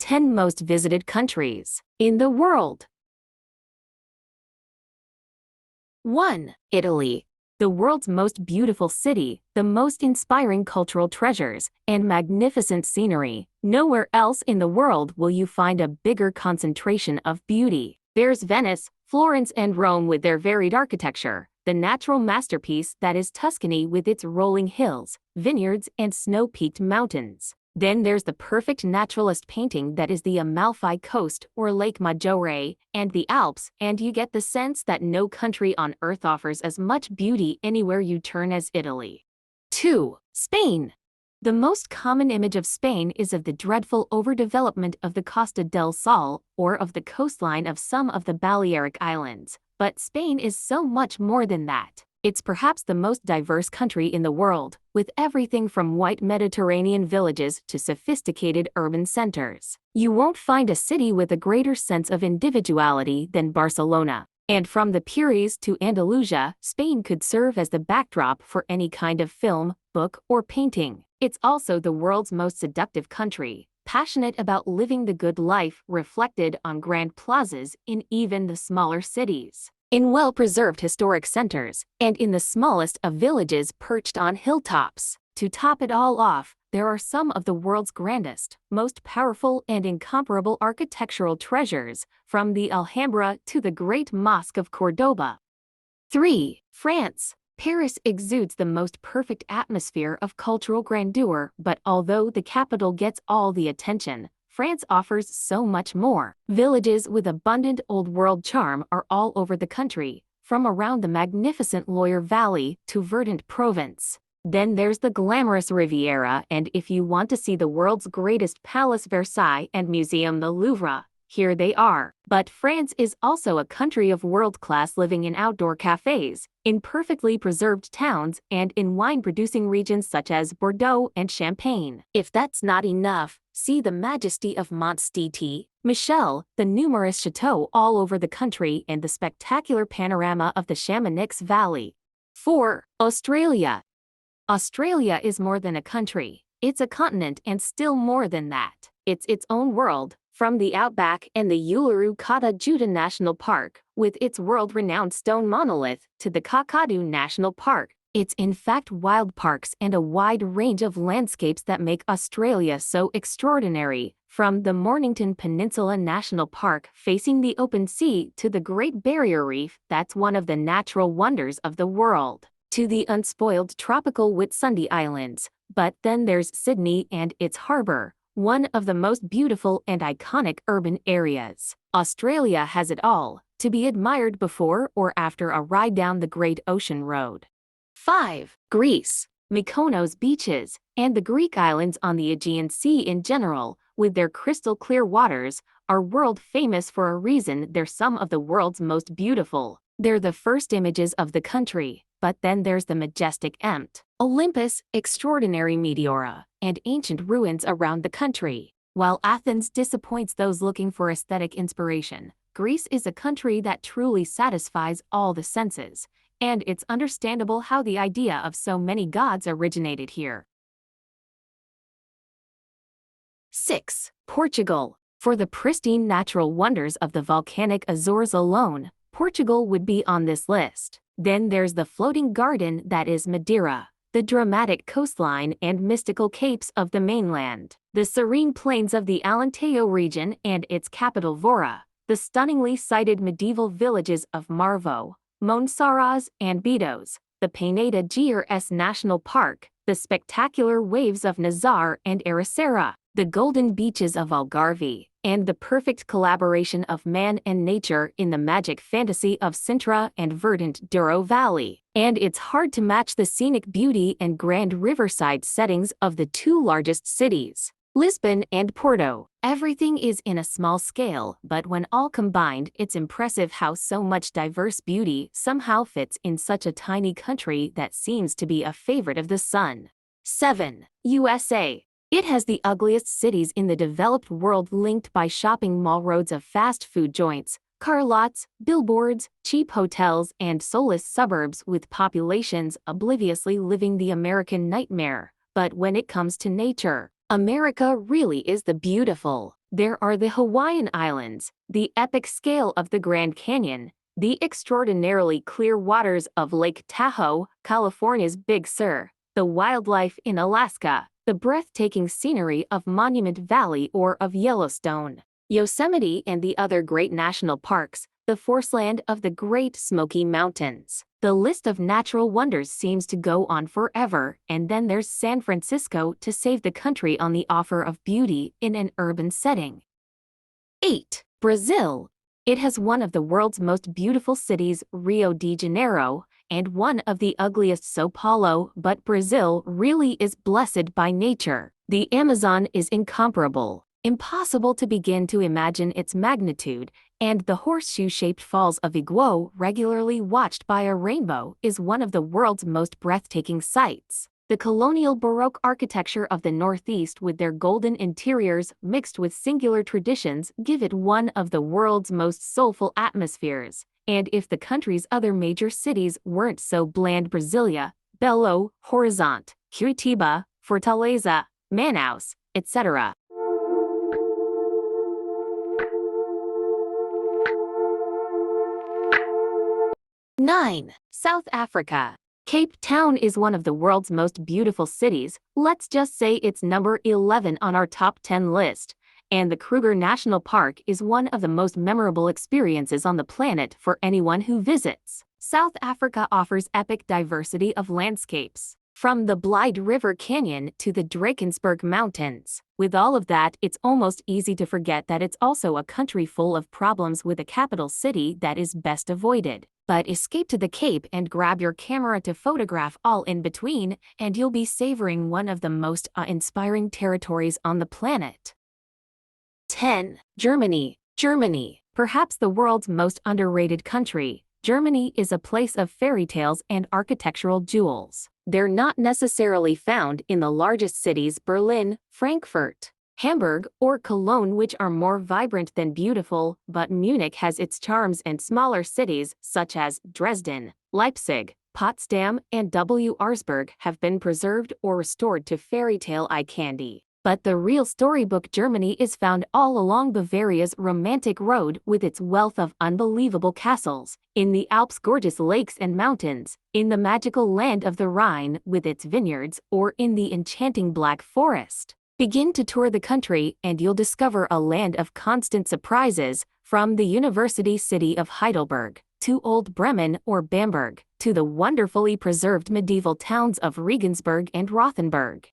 10 most visited countries in the world. 1. Italy. The world's most beautiful city, the most inspiring cultural treasures, and magnificent scenery. Nowhere else in the world will you find a bigger concentration of beauty. There's Venice, Florence, and Rome with their varied architecture, the natural masterpiece that is Tuscany with its rolling hills, vineyards, and snow-peaked mountains. Then there's the perfect naturalist painting that is the Amalfi Coast or Lake Maggiore and the Alps, and you get the sense that no country on earth offers as much beauty anywhere you turn as Italy. 2. Spain. The most common image of Spain is of the dreadful overdevelopment of the Costa del Sol or of the coastline of some of the Balearic Islands, but Spain is so much more than that. It's perhaps the most diverse country in the world, with everything from white Mediterranean villages to sophisticated urban centers. You won't find a city with a greater sense of individuality than Barcelona. And from the Pyrenees to Andalusia, Spain could serve as the backdrop for any kind of film, book, or painting. It's also the world's most seductive country, passionate about living the good life reflected on grand plazas in even the smaller cities, in well-preserved historic centers, and in the smallest of villages perched on hilltops. To top it all off, there are some of the world's grandest, most powerful and incomparable architectural treasures, from the Alhambra to the Great Mosque of Cordoba. 3. France. Paris exudes the most perfect atmosphere of cultural grandeur, but although the capital gets all the attention, France offers so much more. Villages with abundant old-world charm are all over the country, from around the magnificent Loire Valley to verdant Provence. Then there's the glamorous Riviera, and if you want to see the world's greatest palace Versailles and museum the Louvre, here they are. But France is also a country of world-class living in outdoor cafes, in perfectly preserved towns, and in wine-producing regions such as Bordeaux and Champagne. If that's not enough, see the majesty of Mont-St. Michel, the numerous chateaux all over the country, and the spectacular panorama of the Chamonix Valley. 4. Australia. Australia is more than a country. It's a continent and still more than that. It's its own world, from the outback and the Uluru Kata Tjuta National Park, with its world-renowned stone monolith, to the Kakadu National Park. It's in fact wild parks and a wide range of landscapes that make Australia so extraordinary, from the Mornington Peninsula National Park facing the open sea to the Great Barrier Reef that's one of the natural wonders of the world, to the unspoiled tropical Whitsunday Islands. But then there's Sydney and its harbour, one of the most beautiful and iconic urban areas. Australia has it all, to be admired before or after a ride down the Great Ocean Road. 5. Greece. Mykonos beaches, and the Greek islands on the Aegean Sea in general, with their crystal-clear waters, are world-famous for a reason. They're some of the world's most beautiful. They're the first images of the country, but then there's the majestic Olympus, extraordinary meteora, and ancient ruins around the country. While Athens disappoints those looking for aesthetic inspiration, Greece is a country that truly satisfies all the senses, and it's understandable how the idea of so many gods originated here. 6. Portugal. For the pristine natural wonders of the volcanic Azores alone, Portugal would be on this list. Then there's the floating garden that is Madeira, the dramatic coastline and mystical capes of the mainland, the serene plains of the Alentejo region and its capital Vora, the stunningly sited medieval villages of Marvo, Monsaraz, and Bitos, the Pineda Gers National Park, the spectacular waves of Nazar and Ericeira, the golden beaches of Algarve, and the perfect collaboration of man and nature in the magic fantasy of Sintra and verdant Douro Valley. And it's hard to match the scenic beauty and grand riverside settings of the two largest cities, Lisbon and Porto. Everything is in a small scale, but when all combined, it's impressive how so much diverse beauty somehow fits in such a tiny country that seems to be a favorite of the sun. 7. USA. It has the ugliest cities in the developed world, linked by shopping mall roads of fast food joints, car lots, billboards, cheap hotels, and soulless suburbs with populations obliviously living the American nightmare. But when it comes to nature, America really is the beautiful. There are the Hawaiian Islands, the epic scale of the Grand Canyon, the extraordinarily clear waters of Lake Tahoe, California's Big Sur, the wildlife in Alaska, the breathtaking scenery of Monument Valley or of Yellowstone, Yosemite and the other great national parks, the forestland of the Great Smoky Mountains. The list of natural wonders seems to go on forever, and then there's San Francisco to save the country on the offer of beauty in an urban setting. 8. Brazil. It has one of the world's most beautiful cities, Rio de Janeiro, and one of the ugliest, São Paulo, but Brazil really is blessed by nature. The Amazon is incomparable, impossible to begin to imagine its magnitude, and the horseshoe-shaped falls of Iguaçu, regularly watched by a rainbow, is one of the world's most breathtaking sights. The colonial Baroque architecture of the Northeast with their golden interiors mixed with singular traditions give it one of the world's most soulful atmospheres. And if the country's other major cities weren't so bland, Brasilia, Belo Horizonte, Curitiba, Fortaleza, Manaus, etc. 9. South Africa. Cape Town is one of the world's most beautiful cities, let's just say it's number 11 on our top 10 list, and the Kruger National Park is one of the most memorable experiences on the planet for anyone who visits. South Africa offers epic diversity of landscapes, from the Blyde River Canyon to the Drakensberg Mountains. With all of that, it's almost easy to forget that it's also a country full of problems with a capital city that is best avoided. But escape to the Cape and grab your camera to photograph all in between, and you'll be savoring one of the most awe-inspiring territories on the planet. 10. Germany. Germany, perhaps the world's most underrated country. Germany is a place of fairy tales and architectural jewels. They're not necessarily found in the largest cities, Berlin, Frankfurt, Hamburg, or Cologne, which are more vibrant than beautiful, but Munich has its charms, and smaller cities such as Dresden, Leipzig, Potsdam, and Augsburg have been preserved or restored to fairy tale eye candy. But the real storybook Germany is found all along Bavaria's romantic road with its wealth of unbelievable castles, in the Alps' gorgeous lakes and mountains, in the magical land of the Rhine with its vineyards, or in the enchanting Black Forest. Begin to tour the country and you'll discover a land of constant surprises, from the university city of Heidelberg, to Old Bremen or Bamberg, to the wonderfully preserved medieval towns of Regensburg and Rothenburg.